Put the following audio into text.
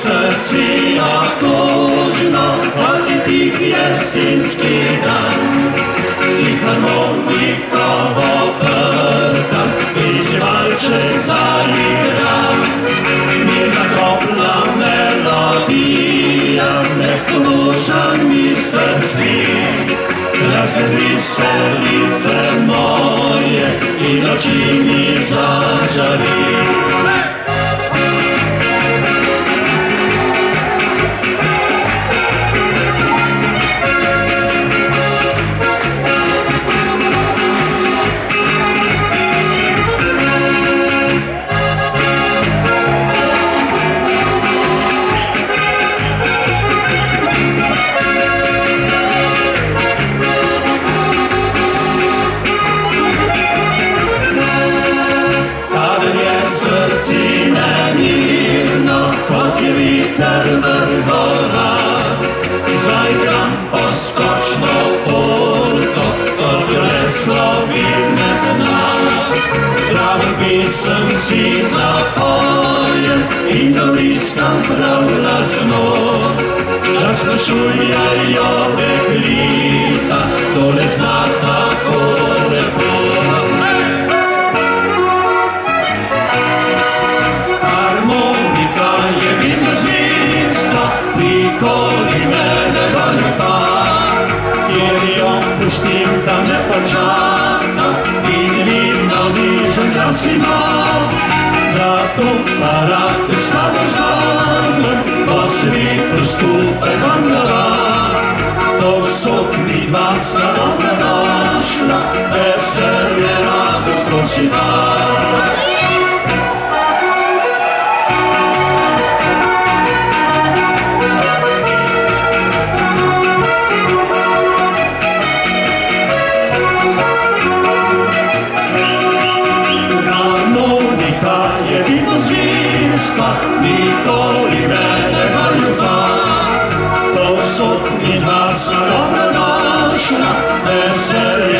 srci tužno, kad je tih jesenski dan. Harmonikovo prtam i živalče zaigra. Mirna topla melodija me kruža mi srci. Razvedriše lice moje i noći mi zažari. Vrgora, zaigram poskočno pulto, od reslovine zna. Zdravo pisam si zapojem i doliskam pravlasno. Rasprašuja i ovdje lita, to ne zna tako lepo. Harmonika je vidna zvijezda, nikoli me ne valjuta, jer joj puštim da ne počaka i divno dižem glasima. Zato parate samo za mnom, po svijetu skupe vandala. To su mi dva sva dobra došla, veselje radost prosima. Nikoli me ne valjuta, to su mi dva sva dobra došla, veselje